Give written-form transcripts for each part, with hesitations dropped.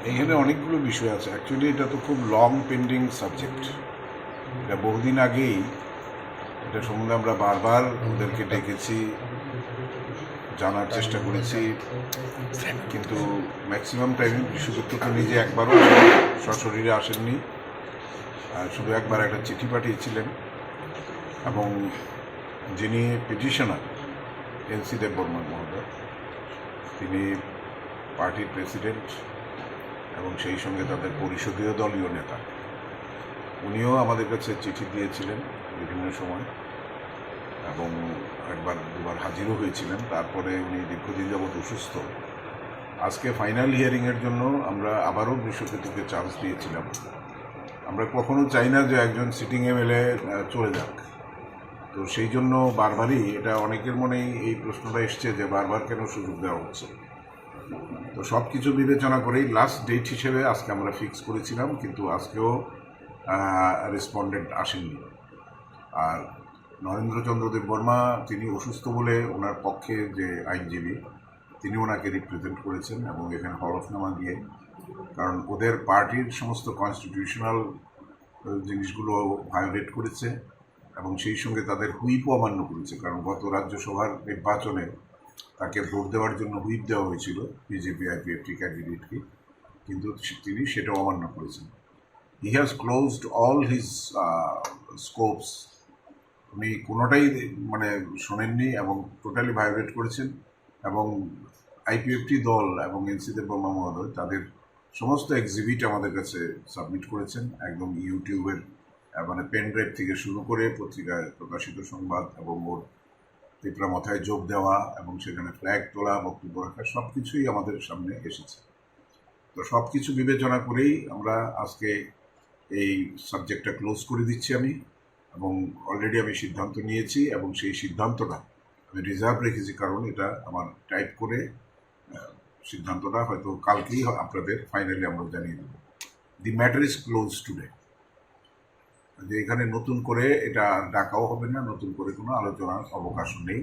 এখানে অনেকগুলো বিষয় আছে। অ্যাকচুয়ালি এটা তো খুব লং পেন্ডিং সাবজেক্ট। এটা বহুদিন আগেই এটা সম্বন্ধে আমরা বারবার ওদেরকে ডেকেছি, জানার চেষ্টা করেছি, কিন্তু ম্যাক্সিমাম টাইমে বিশ্বযুক্ত তো নিজে একবারও সশরীরে আসেননি, শুধু একবার একটা চিঠি পাঠিয়েছিলেন। এবং যিনি পিটিশনার এনসি দেববর্মা মহোদয়, তিনি পার্টির প্রেসিডেন্ট এবং সেই সঙ্গে তাদের পরিষদীয় দলীয় নেতা। উনিও আমাদের কাছে চিঠি দিয়েছিলেন বিভিন্ন সময় এবং একবার দুবার হাজিরও হয়েছিলেন। তারপরে উনি দীর্ঘদিন যাবৎ অসুস্থ। আজকে ফাইনাল হিয়ারিংয়ের জন্য আমরা আবারও বৃষকেতুকে চান্স দিয়েছিলাম। আমরা কখনো চাই না যে একজন সিটিং MLA চলে যাক, তো সেই জন্য বারবারই এটা অনেকের মনেই এই প্রশ্নটা এসছে যে বারবার কেন সুযোগ দেওয়া হচ্ছে। তো সব কিছু বিবেচনা করেই লাস্ট ডেট হিসেবে আজকে আমরা ফিক্স করেছিলাম, কিন্তু আজকেও রেসপন্ডেন্ট আসেননি। আর নরেন্দ্রচন্দ্র দেববর্মা তিনি অসুস্থ বলে ওনার পক্ষে যে আইনজীবী তিনি ওনাকে রিপ্রেজেন্ট করেছেন এবং এখানে হলফনামা দিয়ে, কারণ ওদের পার্টির সমস্ত কনস্টিটিউশনাল জিনিসগুলো ভায়োলেট করেছে এবং সেই সঙ্গে তাদের হুইপও অমান্য করেছে। কারণ গত রাজ্যসভার নির্বাচনে তাকে ভোট দেওয়ার জন্য হুইপ দেওয়া হয়েছিল বিজেপি IPFT ক্যান্ডিডেটকে, কিন্তু তিনি সেটাও অমান্য করেছেন। He has closed all his scopes. উনি কোনোটাই মানে শোনেননি এবং টোটালি ভায়োলেট করেছেন। এবং IPFT দল এবং এনসি দেববর্মা মহোদয় তাদের সমস্ত এক্সিবিট আমাদের কাছে সাবমিট করেছেন, একদম ইউটিউবের মানে পেন ড্রাইভ থেকে শুরু করে পত্রিকায় প্রকাশিত সংবাদ এবং ওর পিপরা মাথায় যোগ দেওয়া এবং সেখানে ফ্ল্যাগ তোলা, বক্তব্য রাখা, সব কিছুই আমাদের সামনে এসেছে। তো সব কিছু বিবেচনা করেই আমরা আজকে এই সাবজেক্টটা ক্লোজ করে দিচ্ছি আমি, এবং অলরেডি আমি সিদ্ধান্ত নিয়েছি এবং সেই সিদ্ধান্তটা আমি রিজার্ভ রেখেছি, কারণ এটা আমার টাইপ করে সিদ্ধান্তটা হয়তো কালকেই আপনাদের ফাইনালি আমরা জানিয়ে দেব। The matter is close today. যে এখানে নতুন করে এটা ডাকাও হবে না, নতুন করে কোনো আলোচনার অবকাশও নেই।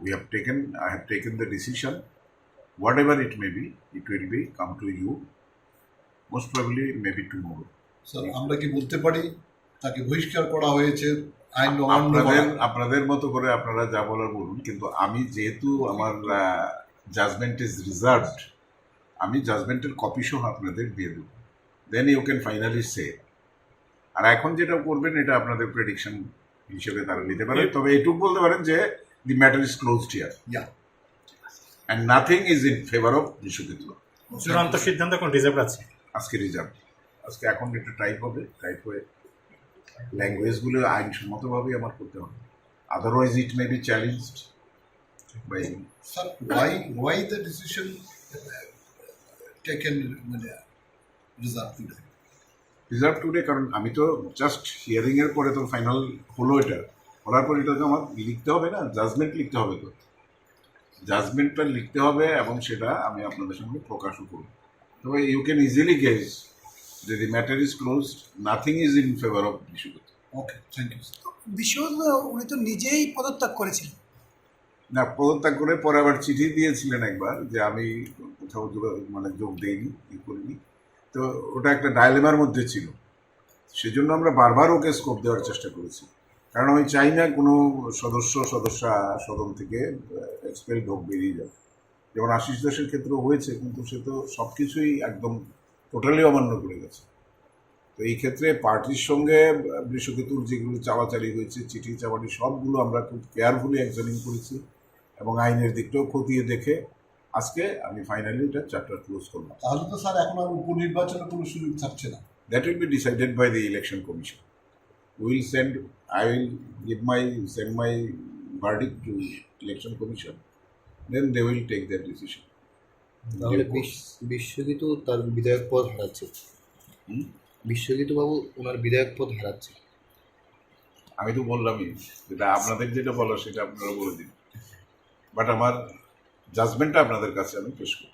I have taken the decision, whatever it may be, it will be come to you, most probably maybe tomorrow. Sir, আমরা কি বলতে পারি তাকে বহিষ্কার করা হয়েছে? আপনাদের মতো করে আপনারা যা বলার বলুন, কিন্তু আমি যেহেতু আমার জাজমেন্ট ইজ রিজার্ভড, আমি জাজমেন্টের কপি সহ আপনাদের দিয়ে দেব, দেন ইউ ক্যান ফাইনালি সে। আর এখন যেটা করবেন এটা আপনাদের প্রেডিকশন হিসেবে তারা নিতে পারে, তবে এটুকু বলতে পারেন যে the matter is closed here and nothing is in favour of Brishaketu. চূড়ান্ত সিদ্ধান্ত এখন রিজার্ভ আছে, আজকে রিজার্ভ। আজকে এখন একটা টাইপ হবে, টাইপ হয়ে ল্যাঙ্গুয়েজগুলো আইনসম্মতভাবেই আমার করতে হবে, otherwise it may be challenged by. Sir, why the decision taken reserve today? কারণ আমি তো জাস্ট হিয়ারিংয়ের পরে তো ফাইনাল হলো, এটা হওয়ার পর এটা তো আমার লিখতে হবে না, জাজমেন্ট লিখতে হবে। তো জাজমেন্টটা লিখতে হবে এবং সেটা আমি আপনাদের সঙ্গে প্রকাশও করব। তবে ইউ ক্যান ইজিলি গেস যে the matter is closed, nothing is in favour of Biswajit. Okay, thank you. উনি তো নিজেই পদত্যাগ করেছিলেন। না, পদত্যাগ করে পরে আবার চিঠি দিয়েছিলেন একবার যে আমি কোথাও যোগ দিইনি, ই করিনি। তো ওটা একটা ডায়লেমার মধ্যে ছিল, সেজন্য আমরা বারবার ওকে স্কোপ দেওয়ার চেষ্টা করেছি, কারণ আমি চাই না কোনো সদস্যা সদন থেকে এক্সপেল হোক, বেরিয়ে যাবে। যেমন আশিস দাসের ক্ষেত্রেও হয়েছে, কিন্তু সে তো সব কিছুই একদম টোটালি অমান্য করে গেছে। তো এই ক্ষেত্রে পার্টির সঙ্গে বৃষকেতুর যেগুলো চাওয়াচালি হয়েছে, চিঠি চাওয়াটি, সবগুলো আমরা খুব কেয়ারফুলি এক্সামিন করেছি এবং আইনের দিকটাও খতিয়ে দেখে আজকে আমি ফাইনালি এটা চ্যাপ্টার ক্লোজ করলাম। তাহলে তো স্যার এখন আর উপনির্বাচনের কোনো সুযোগ থাকছে না। That will be decided by the election commission. I will send my verdict to election commission, then they will take their decision. তাহলে বিশ্বজিৎও তার বিধায়ক পদ হারাচ্ছে, বিশ্বজিৎ বাবু ওনার বিধায়ক পদ হারাচ্ছে। আমি তো বললামই, যেটা আপনাদের যেটা বলো সেটা আপনারা বলে দিন, বাট আমার জাজমেন্টটা আপনাদের কাছে আমি পেশ করি।